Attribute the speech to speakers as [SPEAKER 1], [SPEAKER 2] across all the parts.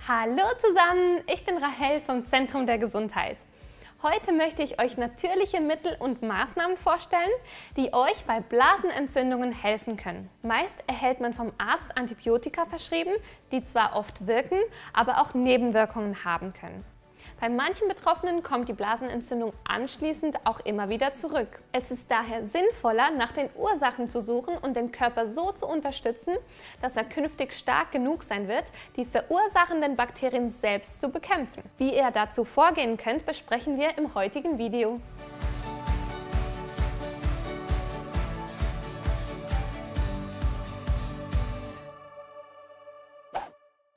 [SPEAKER 1] Hallo zusammen, ich bin Rahel vom Zentrum der Gesundheit. Heute möchte ich euch natürliche Mittel und Maßnahmen vorstellen, die euch bei Blasenentzündungen helfen können. Meist erhält man vom Arzt Antibiotika verschrieben, die zwar oft wirken, aber auch Nebenwirkungen haben können. Bei manchen Betroffenen kommt die Blasenentzündung anschließend auch immer wieder zurück. Es ist daher sinnvoller, nach den Ursachen zu suchen und den Körper so zu unterstützen, dass er künftig stark genug sein wird, die verursachenden Bakterien selbst zu bekämpfen. Wie ihr dazu vorgehen könnt, besprechen wir im heutigen Video.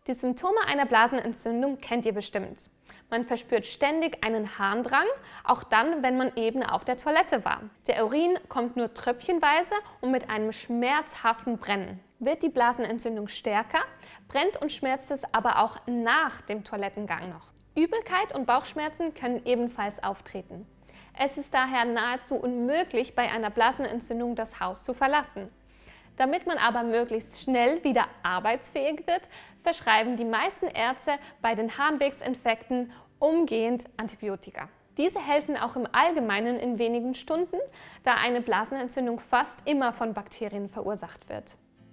[SPEAKER 1] Die Symptome einer Blasenentzündung kennt ihr bestimmt. Man verspürt ständig einen Harndrang, auch dann, wenn man eben auf der Toilette war. Der Urin kommt nur tröpfchenweise und mit einem schmerzhaften Brennen. Wird die Blasenentzündung stärker, brennt und schmerzt es aber auch nach dem Toilettengang noch. Übelkeit und Bauchschmerzen können ebenfalls auftreten. Es ist daher nahezu unmöglich, bei einer Blasenentzündung das Haus zu verlassen. Damit man aber möglichst schnell wieder arbeitsfähig wird, verschreiben die meisten Ärzte bei den Harnwegsinfekten umgehend Antibiotika. Diese helfen auch im Allgemeinen in wenigen Stunden, da eine Blasenentzündung fast immer von Bakterien verursacht wird.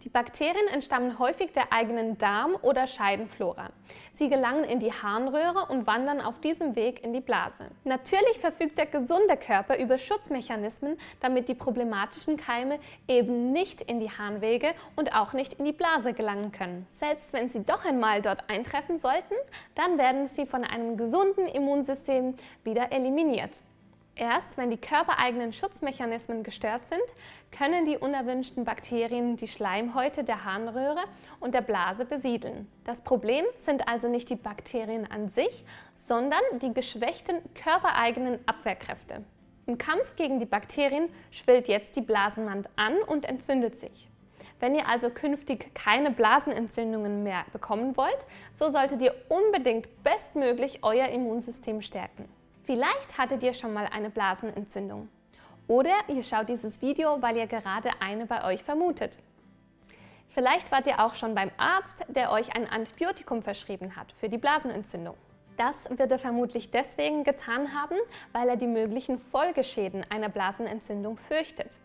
[SPEAKER 1] Die Bakterien entstammen häufig der eigenen Darm- oder Scheidenflora. Sie gelangen in die Harnröhre und wandern auf diesem Weg in die Blase. Natürlich verfügt der gesunde Körper über Schutzmechanismen, damit die problematischen Keime eben nicht in die Harnwege und auch nicht in die Blase gelangen können. Selbst wenn sie doch einmal dort eintreffen sollten, dann werden sie von einem gesunden Immunsystem wieder eliminiert. Erst wenn die körpereigenen Schutzmechanismen gestört sind, können die unerwünschten Bakterien die Schleimhäute der Harnröhre und der Blase besiedeln. Das Problem sind also nicht die Bakterien an sich, sondern die geschwächten körpereigenen Abwehrkräfte. Im Kampf gegen die Bakterien schwillt jetzt die Blasenwand an und entzündet sich. Wenn ihr also künftig keine Blasenentzündungen mehr bekommen wollt, so solltet ihr unbedingt bestmöglich euer Immunsystem stärken. Vielleicht hattet ihr schon mal eine Blasenentzündung oder ihr schaut dieses Video, weil ihr gerade eine bei euch vermutet. Vielleicht wart ihr auch schon beim Arzt, der euch ein Antibiotikum verschrieben hat für die Blasenentzündung. Das wird er vermutlich deswegen getan haben, weil er die möglichen Folgeschäden einer Blasenentzündung fürchtet.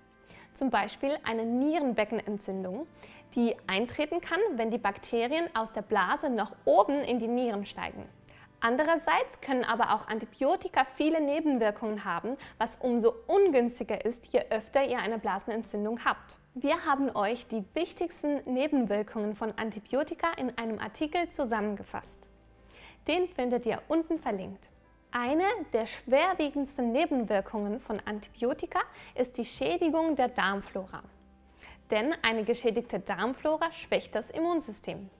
[SPEAKER 1] Zum Beispiel eine Nierenbeckenentzündung, die eintreten kann, wenn die Bakterien aus der Blase nach oben in die Nieren steigen. Andererseits können aber auch Antibiotika viele Nebenwirkungen haben, was umso ungünstiger ist, je öfter ihr eine Blasenentzündung habt. Wir haben euch die wichtigsten Nebenwirkungen von Antibiotika in einem Artikel zusammengefasst. Den findet ihr unten verlinkt. Eine der schwerwiegendsten Nebenwirkungen von Antibiotika ist die Schädigung der Darmflora. Denn eine geschädigte Darmflora schwächt das Immunsystem.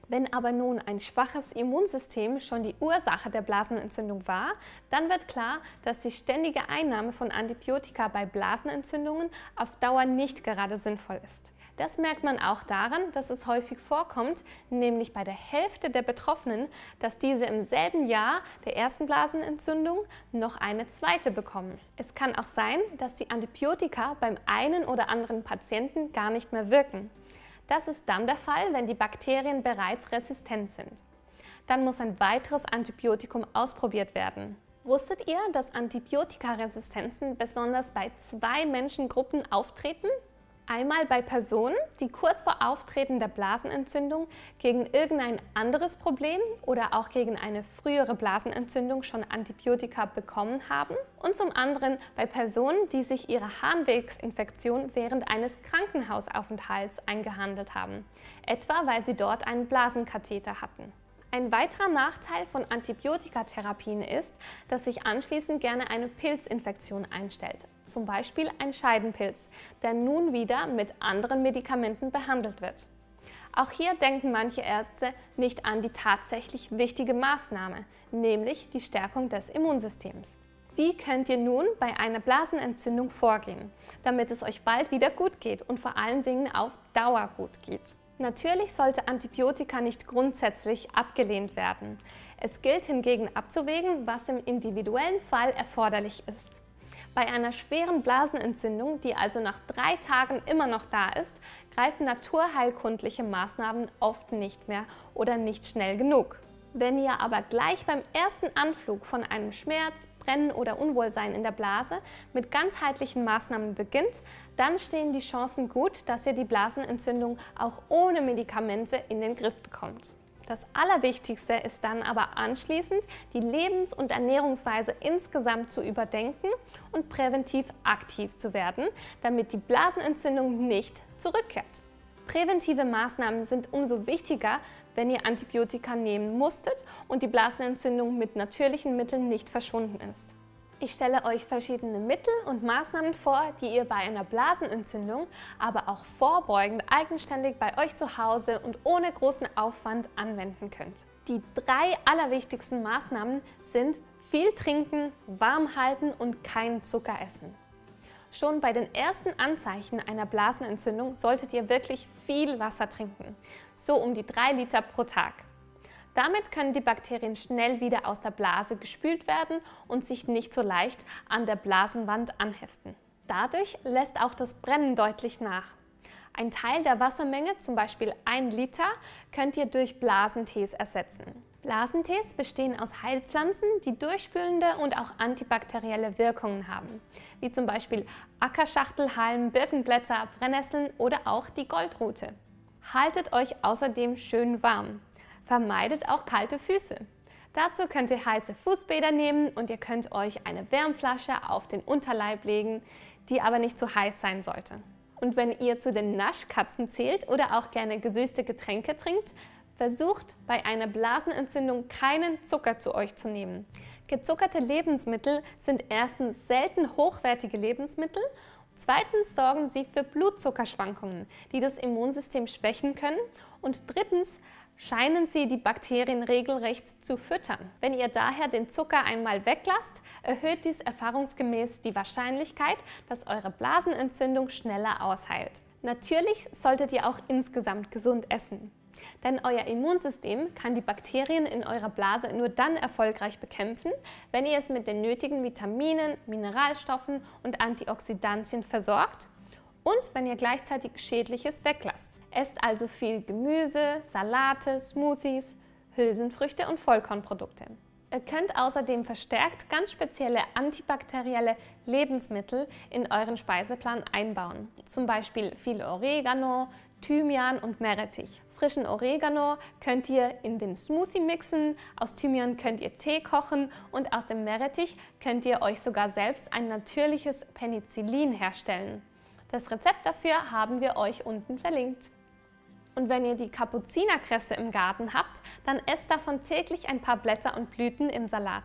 [SPEAKER 1] Wenn aber nun ein schwaches Immunsystem schon die Ursache der Blasenentzündung war, dann wird klar, dass die ständige Einnahme von Antibiotika bei Blasenentzündungen auf Dauer nicht gerade sinnvoll ist. Das merkt man auch daran, dass es häufig vorkommt, nämlich bei der Hälfte der Betroffenen, dass diese im selben Jahr der ersten Blasenentzündung noch eine zweite bekommen. Es kann auch sein, dass die Antibiotika beim einen oder anderen Patienten gar nicht mehr wirken. Das ist dann der Fall, wenn die Bakterien bereits resistent sind. Dann muss ein weiteres Antibiotikum ausprobiert werden. Wusstet ihr, dass Antibiotikaresistenzen besonders bei zwei Menschengruppen auftreten? Einmal bei Personen, die kurz vor Auftreten der Blasenentzündung gegen irgendein anderes Problem oder auch gegen eine frühere Blasenentzündung schon Antibiotika bekommen haben. Und zum anderen bei Personen, die sich ihre Harnwegsinfektion während eines Krankenhausaufenthalts eingehandelt haben, etwa weil sie dort einen Blasenkatheter hatten. Ein weiterer Nachteil von Antibiotikatherapien ist, dass sich anschließend gerne eine Pilzinfektion einstellt, zum Beispiel ein Scheidenpilz, der nun wieder mit anderen Medikamenten behandelt wird. Auch hier denken manche Ärzte nicht an die tatsächlich wichtige Maßnahme, nämlich die Stärkung des Immunsystems. Wie könnt ihr nun bei einer Blasenentzündung vorgehen, damit es euch bald wieder gut geht und vor allen Dingen auf Dauer gut geht? Natürlich sollte Antibiotika nicht grundsätzlich abgelehnt werden. Es gilt hingegen abzuwägen, was im individuellen Fall erforderlich ist. Bei einer schweren Blasenentzündung, die also nach 3 Tagen immer noch da ist, greifen naturheilkundliche Maßnahmen oft nicht mehr oder nicht schnell genug. Wenn ihr aber gleich beim ersten Anflug von einem Schmerz, Brennen oder Unwohlsein in der Blase mit ganzheitlichen Maßnahmen beginnt, dann stehen die Chancen gut, dass ihr die Blasenentzündung auch ohne Medikamente in den Griff bekommt. Das Allerwichtigste ist dann aber anschließend, die Lebens- und Ernährungsweise insgesamt zu überdenken und präventiv aktiv zu werden, damit die Blasenentzündung nicht zurückkehrt. Präventive Maßnahmen sind umso wichtiger, wenn ihr Antibiotika nehmen musstet und die Blasenentzündung mit natürlichen Mitteln nicht verschwunden ist. Ich stelle euch verschiedene Mittel und Maßnahmen vor, die ihr bei einer Blasenentzündung, aber auch vorbeugend eigenständig bei euch zu Hause und ohne großen Aufwand anwenden könnt. Die 3 allerwichtigsten Maßnahmen sind viel trinken, warm halten und keinen Zucker essen. Schon bei den ersten Anzeichen einer Blasenentzündung solltet ihr wirklich viel Wasser trinken, so um die 3 Liter pro Tag. Damit können die Bakterien schnell wieder aus der Blase gespült werden und sich nicht so leicht an der Blasenwand anheften. Dadurch lässt auch das Brennen deutlich nach. Ein Teil der Wassermenge, zum Beispiel 1 Liter, könnt ihr durch Blasentees ersetzen. Blasentees bestehen aus Heilpflanzen, die durchspülende und auch antibakterielle Wirkungen haben, wie zum Beispiel Ackerschachtelhalm, Birkenblätter, Brennnesseln oder auch die Goldrute. Haltet euch außerdem schön warm. Vermeidet auch kalte Füße. Dazu könnt ihr heiße Fußbäder nehmen und ihr könnt euch eine Wärmflasche auf den Unterleib legen, die aber nicht zu heiß sein sollte. Und wenn ihr zu den Naschkatzen zählt oder auch gerne gesüßte Getränke trinkt, versucht bei einer Blasenentzündung keinen Zucker zu euch zu nehmen. Gezuckerte Lebensmittel sind erstens selten hochwertige Lebensmittel, zweitens sorgen sie für Blutzuckerschwankungen, die das Immunsystem schwächen können und drittens scheinen sie die Bakterien regelrecht zu füttern. Wenn ihr daher den Zucker einmal weglasst, erhöht dies erfahrungsgemäß die Wahrscheinlichkeit, dass eure Blasenentzündung schneller ausheilt. Natürlich solltet ihr auch insgesamt gesund essen. Denn euer Immunsystem kann die Bakterien in eurer Blase nur dann erfolgreich bekämpfen, wenn ihr es mit den nötigen Vitaminen, Mineralstoffen und Antioxidantien versorgt und wenn ihr gleichzeitig Schädliches weglasst. Esst also viel Gemüse, Salate, Smoothies, Hülsenfrüchte und Vollkornprodukte. Ihr könnt außerdem verstärkt ganz spezielle antibakterielle Lebensmittel in euren Speiseplan einbauen. Zum Beispiel viel Oregano, Thymian und Meerrettich. Frischen Oregano könnt ihr in den Smoothie mixen, aus Thymian könnt ihr Tee kochen und aus dem Meerrettich könnt ihr euch sogar selbst ein natürliches Penicillin herstellen. Das Rezept dafür haben wir euch unten verlinkt. Und wenn ihr die Kapuzinerkresse im Garten habt, dann esst davon täglich ein paar Blätter und Blüten im Salat.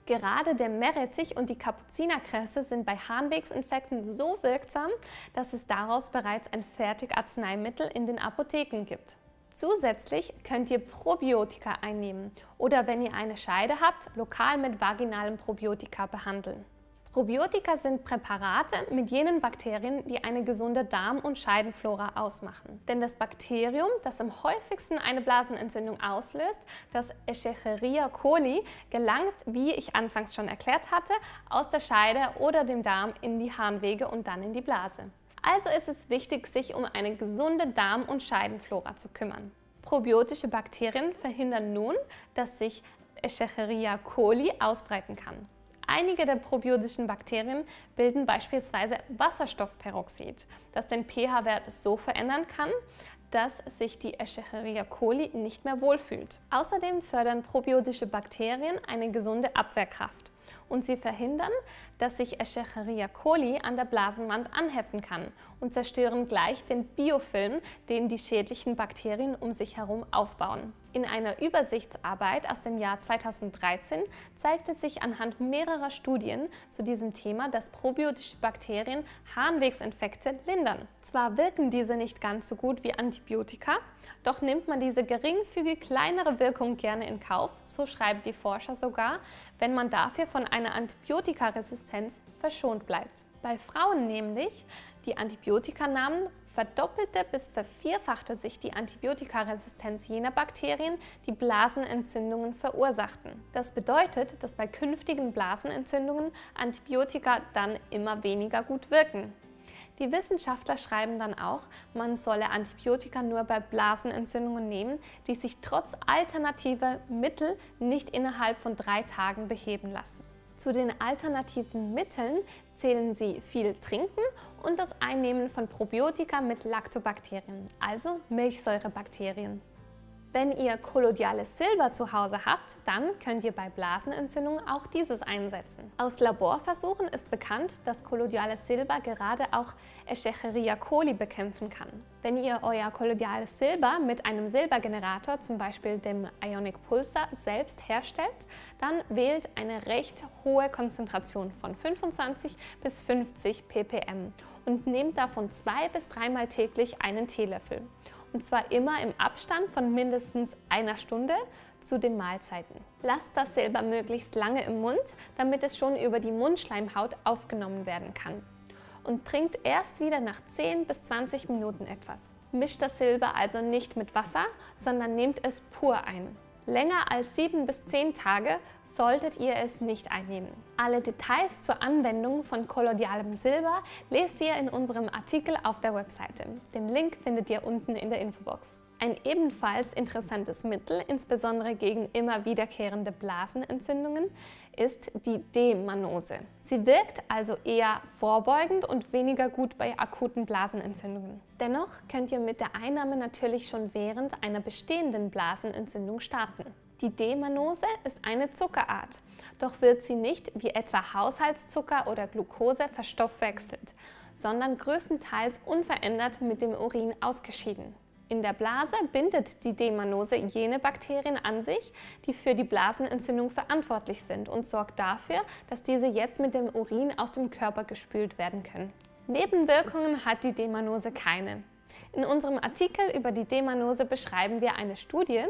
[SPEAKER 1] Gerade der Meerrettich und die Kapuzinerkresse sind bei Harnwegsinfekten so wirksam, dass es daraus bereits ein Fertigarzneimittel in den Apotheken gibt. Zusätzlich könnt ihr Probiotika einnehmen oder wenn ihr eine Scheide habt, lokal mit vaginalem Probiotika behandeln. Probiotika sind Präparate mit jenen Bakterien, die eine gesunde Darm- und Scheidenflora ausmachen. Denn das Bakterium, das am häufigsten eine Blasenentzündung auslöst, das Escherichia coli, gelangt, wie ich anfangs schon erklärt hatte, aus der Scheide oder dem Darm in die Harnwege und dann in die Blase. Also ist es wichtig, sich um eine gesunde Darm- und Scheidenflora zu kümmern. Probiotische Bakterien verhindern nun, dass sich Escherichia coli ausbreiten kann. Einige der probiotischen Bakterien bilden beispielsweise Wasserstoffperoxid, das den pH-Wert so verändern kann, dass sich die Escherichia coli nicht mehr wohlfühlt. Außerdem fördern probiotische Bakterien eine gesunde Abwehrkraft und sie verhindern, dass sich Escherichia coli an der Blasenwand anheften kann und zerstören gleich den Biofilm, den die schädlichen Bakterien um sich herum aufbauen. In einer Übersichtsarbeit aus dem Jahr 2013 zeigte sich anhand mehrerer Studien zu diesem Thema, dass probiotische Bakterien Harnwegsinfekte lindern. Zwar wirken diese nicht ganz so gut wie Antibiotika, doch nimmt man diese geringfügig kleinere Wirkung gerne in Kauf, so schreiben die Forscher sogar, wenn man dafür von einer Antibiotikaresistenz verschont bleibt. Bei Frauen nämlich, die Antibiotika nahmen, verdoppelte bis vervierfachte sich die Antibiotikaresistenz jener Bakterien, die Blasenentzündungen verursachten. Das bedeutet, dass bei künftigen Blasenentzündungen Antibiotika dann immer weniger gut wirken. Die Wissenschaftler schreiben dann auch, man solle Antibiotika nur bei Blasenentzündungen nehmen, die sich trotz alternativer Mittel nicht innerhalb von 3 Tagen beheben lassen. Zu den alternativen Mitteln zählen sie viel Trinken und das Einnehmen von Probiotika mit Lactobakterien, also Milchsäurebakterien. Wenn ihr Collodiales Silber zu Hause habt, dann könnt ihr bei Blasenentzündungen auch dieses einsetzen. Aus Laborversuchen ist bekannt, dass Collodiales Silber gerade auch Escherichia coli bekämpfen kann. Wenn ihr euer Collodiales Silber mit einem Silbergenerator, zum Beispiel dem Ionic Pulsar, selbst herstellt, dann wählt eine recht hohe Konzentration von 25 bis 50 ppm und nehmt davon 2 bis 3 Mal täglich einen Teelöffel. Und zwar immer im Abstand von mindestens einer Stunde zu den Mahlzeiten. Lasst das Silber möglichst lange im Mund, damit es schon über die Mundschleimhaut aufgenommen werden kann. Und trinkt erst wieder nach 10 bis 20 Minuten etwas. Mischt das Silber also nicht mit Wasser, sondern nehmt es pur ein. Länger als 7 bis 10 Tage solltet ihr es nicht einnehmen. Alle Details zur Anwendung von Collodialem Silber lest ihr in unserem Artikel auf der Webseite. Den Link findet ihr unten in der Infobox. Ein ebenfalls interessantes Mittel, insbesondere gegen immer wiederkehrende Blasenentzündungen, ist die D-Mannose. Sie wirkt also eher vorbeugend und weniger gut bei akuten Blasenentzündungen. Dennoch könnt ihr mit der Einnahme natürlich schon während einer bestehenden Blasenentzündung starten. Die D-Mannose ist eine Zuckerart, doch wird sie nicht wie etwa Haushaltszucker oder Glucose verstoffwechselt, sondern größtenteils unverändert mit dem Urin ausgeschieden. In der Blase bindet die D-Mannose jene Bakterien an sich, die für die Blasenentzündung verantwortlich sind und sorgt dafür, dass diese jetzt mit dem Urin aus dem Körper gespült werden können. Nebenwirkungen hat die D-Mannose keine. In unserem Artikel über die D-Mannose beschreiben wir eine Studie,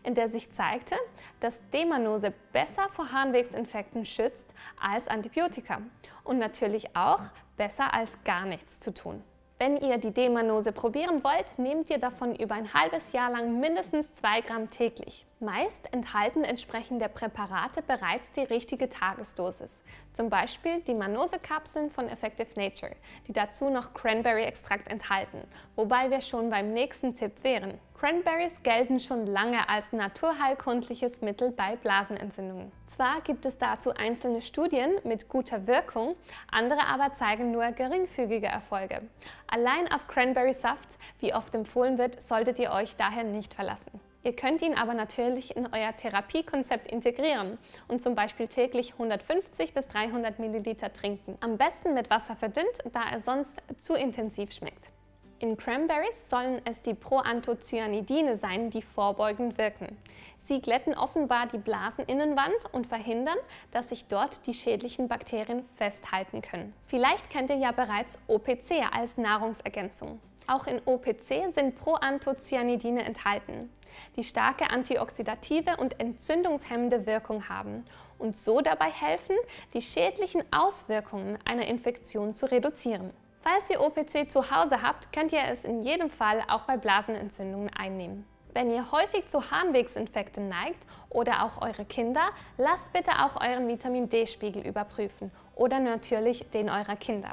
[SPEAKER 1] in der sich zeigte, dass D-Mannose besser vor Harnwegsinfekten schützt als Antibiotika und natürlich auch besser als gar nichts zu tun. Wenn ihr die D-Mannose probieren wollt, nehmt ihr davon über ein halbes Jahr lang mindestens 2 Gramm täglich. Meist enthalten entsprechende Präparate bereits die richtige Tagesdosis. Zum Beispiel die Mannose-Kapseln von Effective Nature, die dazu noch Cranberry-Extrakt enthalten, wobei wir schon beim nächsten Tipp wären. Cranberries gelten schon lange als naturheilkundliches Mittel bei Blasenentzündungen. Zwar gibt es dazu einzelne Studien mit guter Wirkung, andere aber zeigen nur geringfügige Erfolge. Allein auf Cranberry-Saft, wie oft empfohlen wird, solltet ihr euch daher nicht verlassen. Ihr könnt ihn aber natürlich in euer Therapiekonzept integrieren und zum Beispiel täglich 150 bis 300 Milliliter trinken. Am besten mit Wasser verdünnt, da er sonst zu intensiv schmeckt. In Cranberries sollen es die Proanthocyanidine sein, die vorbeugend wirken. Sie glätten offenbar die Blaseninnenwand und verhindern, dass sich dort die schädlichen Bakterien festhalten können. Vielleicht kennt ihr ja bereits OPC als Nahrungsergänzung. Auch in OPC sind Proanthocyanidine enthalten, die starke antioxidative und entzündungshemmende Wirkung haben und so dabei helfen, die schädlichen Auswirkungen einer Infektion zu reduzieren. Falls ihr OPC zu Hause habt, könnt ihr es in jedem Fall auch bei Blasenentzündungen einnehmen. Wenn ihr häufig zu Harnwegsinfekten neigt oder auch eure Kinder, lasst bitte auch euren Vitamin-D-Spiegel überprüfen oder natürlich den eurer Kinder.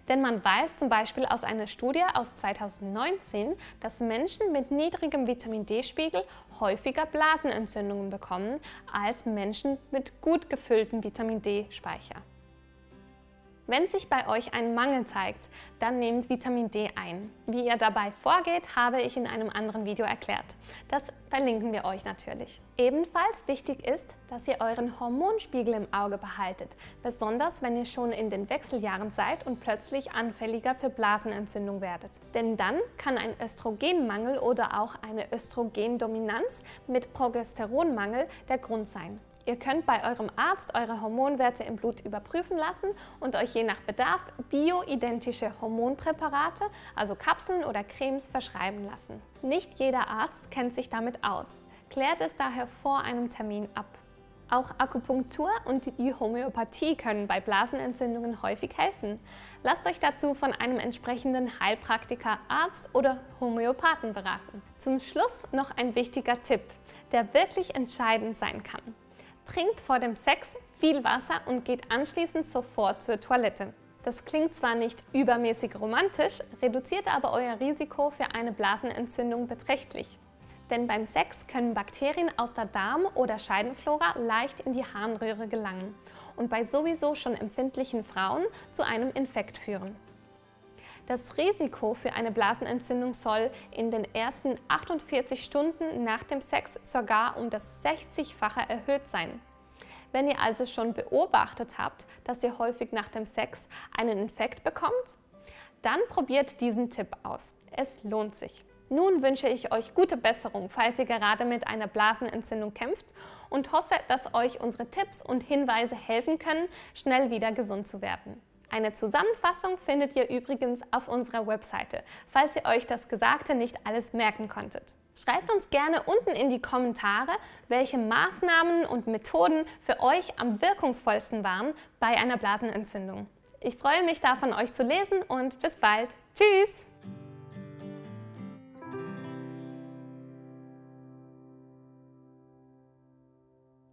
[SPEAKER 1] Denn man weiß zum Beispiel aus einer Studie aus 2019, dass Menschen mit niedrigem Vitamin-D-Spiegel häufiger Blasenentzündungen bekommen als Menschen mit gut gefülltem Vitamin-D-Speicher. Wenn sich bei euch ein Mangel zeigt, dann nehmt Vitamin D ein. Wie ihr dabei vorgeht, habe ich in einem anderen Video erklärt. Das verlinken wir euch natürlich. Ebenfalls wichtig ist, dass ihr euren Hormonspiegel im Auge behaltet, besonders wenn ihr schon in den Wechseljahren seid und plötzlich anfälliger für Blasenentzündung werdet. Denn dann kann ein Östrogenmangel oder auch eine Östrogendominanz mit Progesteronmangel der Grund sein. Ihr könnt bei eurem Arzt eure Hormonwerte im Blut überprüfen lassen und euch je nach Bedarf bioidentische Hormonpräparate, also Kapseln oder Cremes, verschreiben lassen. Nicht jeder Arzt kennt sich damit aus. Klärt es daher vor einem Termin ab. Auch Akupunktur und die Homöopathie können bei Blasenentzündungen häufig helfen. Lasst euch dazu von einem entsprechenden Heilpraktiker, Arzt oder Homöopathen beraten. Zum Schluss noch ein wichtiger Tipp, der wirklich entscheidend sein kann. Trinkt vor dem Sex viel Wasser und geht anschließend sofort zur Toilette. Das klingt zwar nicht übermäßig romantisch, reduziert aber euer Risiko für eine Blasenentzündung beträchtlich. Denn beim Sex können Bakterien aus der Darm- oder Scheidenflora leicht in die Harnröhre gelangen und bei sowieso schon empfindlichen Frauen zu einem Infekt führen. Das Risiko für eine Blasenentzündung soll in den ersten 48 Stunden nach dem Sex sogar um das 60-fache erhöht sein. Wenn ihr also schon beobachtet habt, dass ihr häufig nach dem Sex einen Infekt bekommt, dann probiert diesen Tipp aus. Es lohnt sich. Nun wünsche ich euch gute Besserung, falls ihr gerade mit einer Blasenentzündung kämpft und hoffe, dass euch unsere Tipps und Hinweise helfen können, schnell wieder gesund zu werden. Eine Zusammenfassung findet ihr übrigens auf unserer Webseite, falls ihr euch das Gesagte nicht alles merken konntet. Schreibt uns gerne unten in die Kommentare, welche Maßnahmen und Methoden für euch am wirkungsvollsten waren bei einer Blasenentzündung. Ich freue mich, da von euch zu lesen und bis bald. Tschüss!